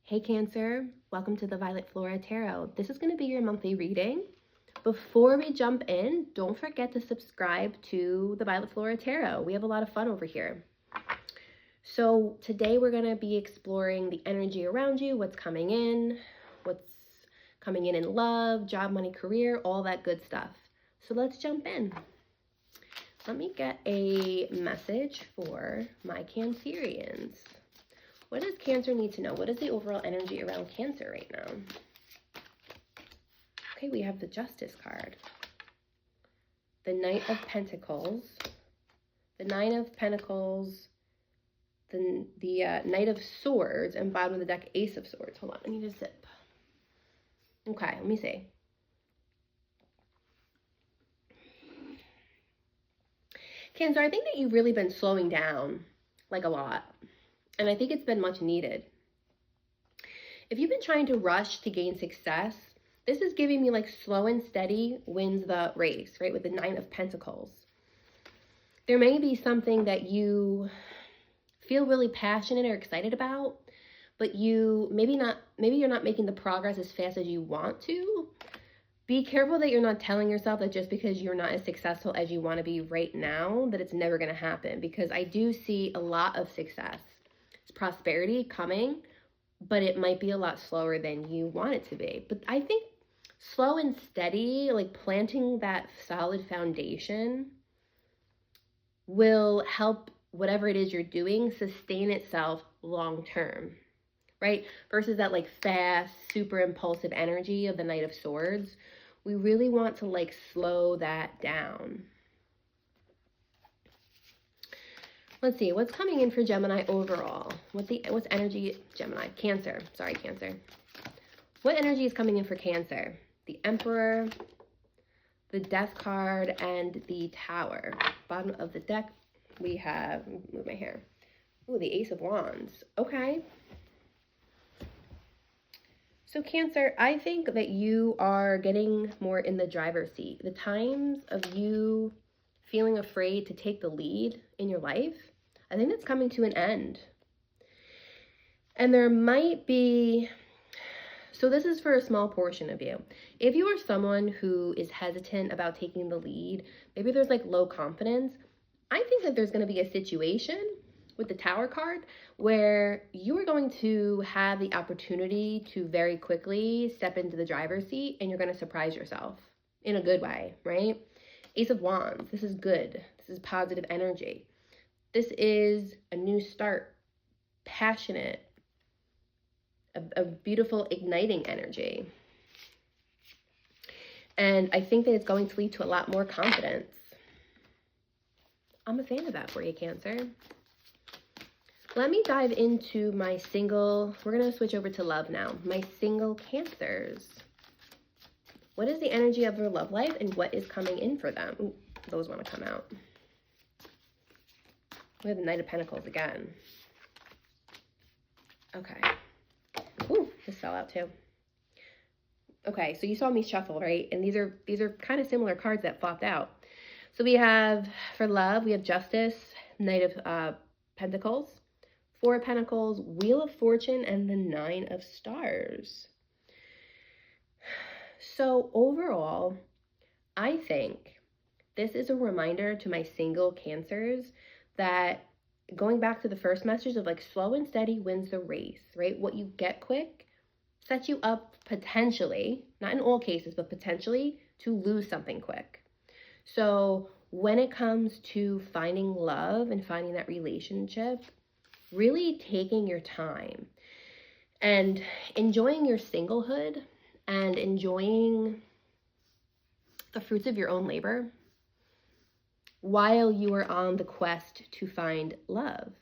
Hey Cancer, welcome to the Violet Flora Tarot. This is going to be your monthly reading. Before we jump in, don't forget to subscribe to the Violet Flora Tarot. We have a lot of fun over here. So today we're going to be exploring the energy around you, what's coming in love, job, money, career, all that good stuff. So let's jump in. Let me get a message for my Cancerians. What does Cancer need to know? What is the overall energy around Cancer right now? Okay, we have the Justice card. The Knight of Pentacles. The Nine of Pentacles. The Knight of Swords. And bottom of the deck, Ace of Swords. Hold on, I need a sip. Okay, let me see. Cancer, I think that you've really been slowing down, like a lot. And I think it's been much needed. If you've been trying to rush to gain success, this is giving me like slow and steady wins the race, right? With the Nine of Pentacles. There may be something that you feel really passionate or excited about, but maybe you're not making the progress as fast as you want to. Be careful that you're not telling yourself that just because you're not as successful as you want to be right now, that it's never going to happen, because I do see a lot of success. It's prosperity coming, but it might be a lot slower than you want it to be. But I think slow and steady, like planting that solid foundation, will help whatever it is you're doing sustain itself long term, right? Versus that like fast, super impulsive energy of the Knight of Swords. We really want to like slow that down. Let's see, what's coming in for Gemini overall? What's energy, Gemini? Cancer. Sorry, Cancer. What energy is coming in for Cancer? The Emperor, the Death card, and the Tower. Bottom of the deck, we have, move my hair. Oh, the Ace of Wands. Okay. So Cancer, I think that you are getting more in the driver's seat. The times of you feeling afraid to take the lead in your life, I think that's coming to an end. And there might be, so this is for a small portion of you. If you are someone who is hesitant about taking the lead, maybe there's like low confidence, I think that there's going to be a situation with the Tower card where you are going to have the opportunity to very quickly step into the driver's seat, and you're going to surprise yourself in a good way, right? Ace of Wands, this is good. This is positive energy. This is a new start, passionate, a beautiful igniting energy. And I think that it's going to lead to a lot more confidence. I'm a fan of that for you, Cancer. Let me dive into my single, we're going to switch over to love now. My single Cancers. What is the energy of their love life and what is coming in for them? Ooh, those want to come out. We have the Knight of Pentacles again. Okay. Ooh, this fell out too. Okay, so you saw me shuffle, right? And these are kind of similar cards that flopped out. So we have, for love, we have Justice, Knight of Pentacles, Four of Pentacles, Wheel of Fortune, and the Nine of Stars. So overall, I think this is a reminder to my single Cancers that, going back to the first message of like slow and steady wins the race, right? What you get quick sets you up potentially, not in all cases, but potentially to lose something quick. So when it comes to finding love and finding that relationship, really taking your time and enjoying your singlehood and enjoying the fruits of your own labor while you are on the quest to find love.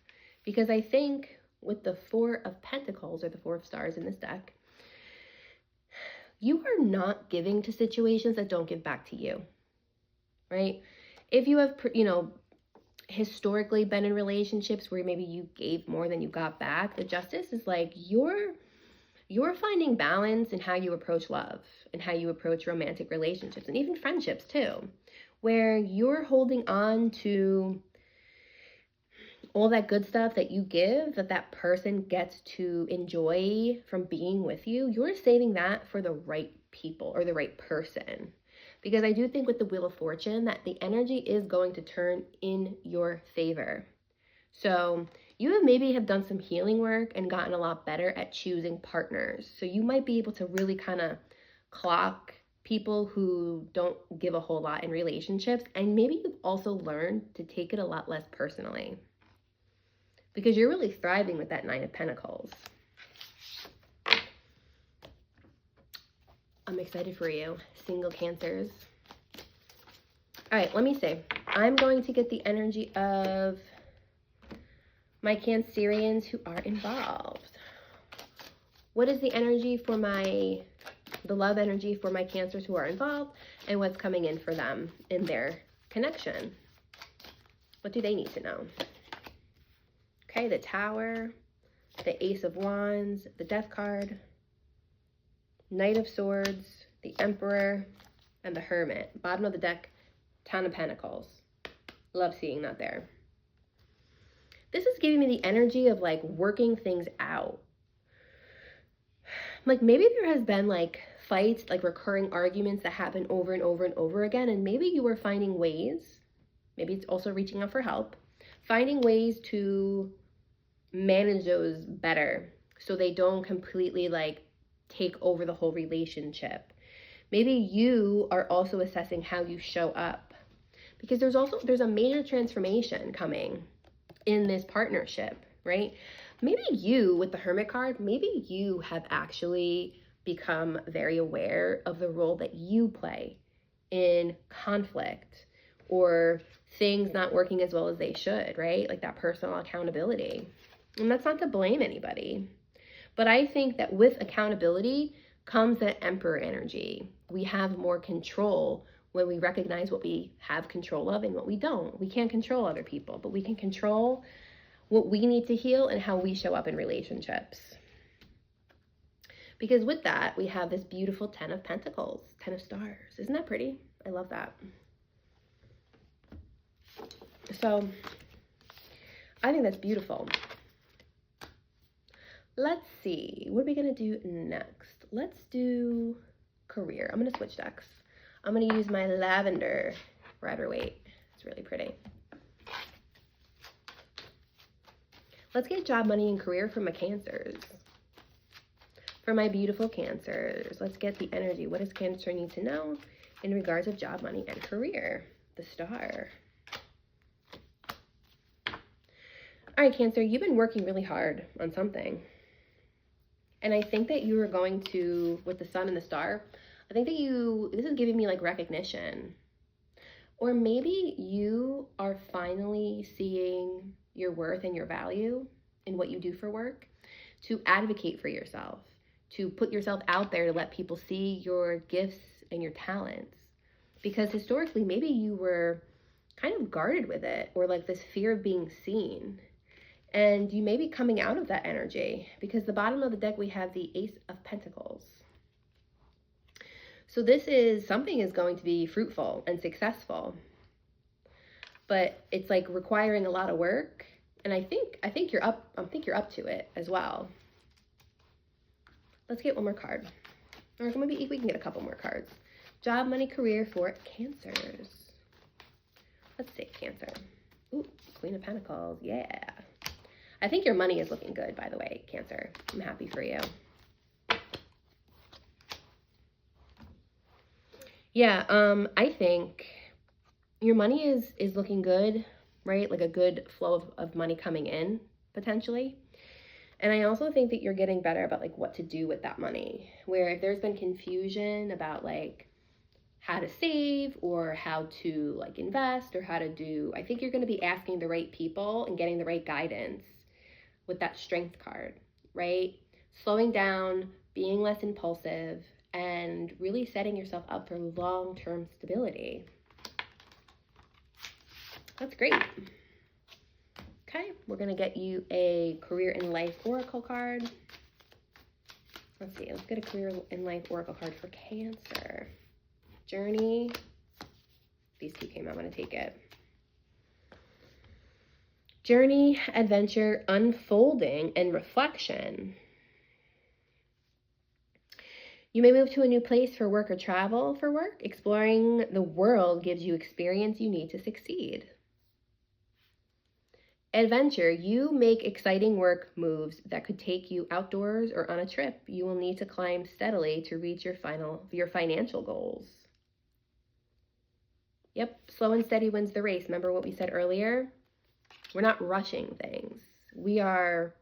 Because I think with the Four of Pentacles, or the Four of Stars in this deck, you are not giving to situations that don't give back to you, right? If you have, historically been in relationships where maybe you gave more than you got back, the Justice is like you're finding balance in how you approach love and how you approach romantic relationships and even friendships too, where you're holding on to all that good stuff that you give, that person gets to enjoy from being with you, you're saving that for the right people or the right person. Because I do think with the Wheel of Fortune that the energy is going to turn in your favor. So you maybe have done some healing work and gotten a lot better at choosing partners. So you might be able to really kind of clock people who don't give a whole lot in relationships. And maybe you've also learned to take it a lot less personally, because you're really thriving with that Nine of Pentacles. I'm excited for you, single Cancers. All right, let me see. I'm going to get the energy of my Cancerians who are involved. What is the energy for the love energy for my Cancers who are involved, and what's coming in for them in their connection? What do they need to know? Okay, the Tower, the Ace of Wands, the Death card, Knight of Swords, the Emperor, and the Hermit. Bottom of the deck, Ten of Pentacles. Love seeing that there. This is giving me the energy of like working things out. Like maybe there has been like fights, like recurring arguments that happen over and over and over again. And maybe you were finding ways, maybe it's also reaching out for help, finding ways to manage those better so they don't completely like take over the whole relationship. Maybe you are also assessing how you show up, because there's a major transformation coming in this partnership, right? Maybe you, with the Hermit card, maybe you have actually become very aware of the role that you play in conflict or things not working as well as they should, right? Like that personal accountability. And that's not to blame anybody. But I think that with accountability comes that Emperor energy. We have more control when we recognize what we have control of and what we don't. We can't control other people, but we can control what we need to heal and how we show up in relationships. Because with that, we have this beautiful 10 of Pentacles, 10 of Stars. Isn't that pretty? I love that. So I think that's beautiful. Let's see, what are we going to do next? Let's do career. I'm going to switch decks. I'm going to use my lavender Rider-Waite. It's really pretty. Let's get job, money, and career for my Cancers. For my beautiful Cancers, let's get the energy. What does Cancer need to know in regards of job, money, and career? The Star. All right, Cancer, you've been working really hard on something. And I think that you are going to, with the Sun and the Star, I think that this is giving me like recognition. Or maybe you are finally seeing your worth and your value in what you do for work, to advocate for yourself, to put yourself out there to let people see your gifts and your talents. Because historically, maybe you were kind of guarded with it, or like this fear of being seen. And you may be coming out of that energy, because the bottom of the deck, we have the Ace of Pentacles. So this is something is going to be fruitful and successful, but it's like requiring a lot of work. And I think you're up to it as well. Let's get one more card. Or maybe we can get a couple more cards. Job, money, career for Cancers. Let's see, Cancer. Ooh, Queen of Pentacles. Yeah. I think your money is looking good, by the way, Cancer. I'm happy for you. Yeah, I think your money is looking good, right? Like a good flow of money coming in, potentially. And I also think that you're getting better about like what to do with that money. Where if there's been confusion about like how to save or how to like invest or how to do, I think you're going to be asking the right people and getting the right guidance with that Strength card, right? Slowing down, being less impulsive, and really setting yourself up for long-term stability. That's great. Okay, we're going to get you a Career and Life Oracle card. Let's see, let's get a Career and Life Oracle card for Cancer. Journey. These two came, I'm going to take it. Journey, adventure, unfolding, and reflection. You may move to a new place for work or travel for work. Exploring the world gives you experience you need to succeed. Adventure, you make exciting work moves that could take you outdoors or on a trip. You will need to climb steadily to reach your financial goals. Yep, slow and steady wins the race. Remember what we said earlier? We're not rushing things. We are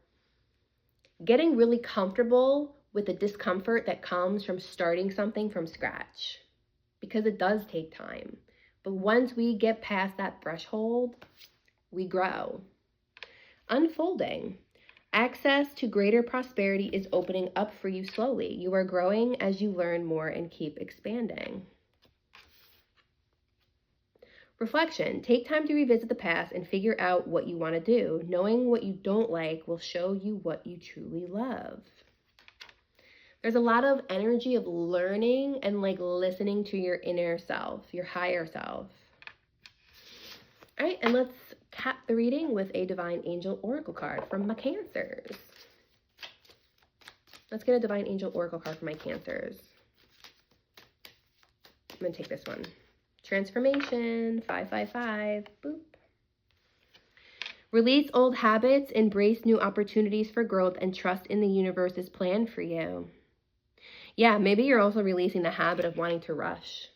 getting really comfortable with the discomfort that comes from starting something from scratch, because it does take time. But once we get past that threshold, we grow. Unfolding. Access to greater prosperity is opening up for you slowly. You are growing as you learn more and keep expanding. Reflection. Take time to revisit the past and figure out what you want to do. Knowing what you don't like will show you what you truly love. There's a lot of energy of learning and like listening to your inner self, your higher self. All right, and let's cap the reading with a Divine Angel Oracle card from my Cancers. Let's get a Divine Angel Oracle card for my Cancers. I'm going to take this one. Transformation, 555, boop. Release old habits, embrace new opportunities for growth, and trust in the universe's plan for you. Yeah, maybe you're also releasing the habit of wanting to rush,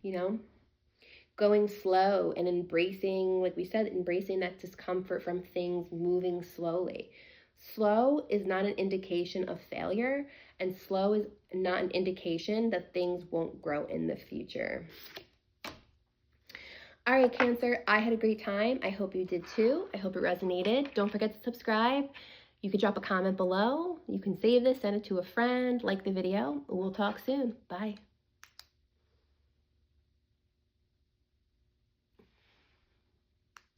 you know? Going slow and embracing, like we said, embracing that discomfort from things moving slowly. Slow is not an indication of failure, and slow is not an indication that things won't grow in the future. All right, Cancer, I had a great time. I hope you did too. I hope it resonated. Don't forget to subscribe. You can drop a comment below. You can save this, send it to a friend, like the video. We'll talk soon. Bye.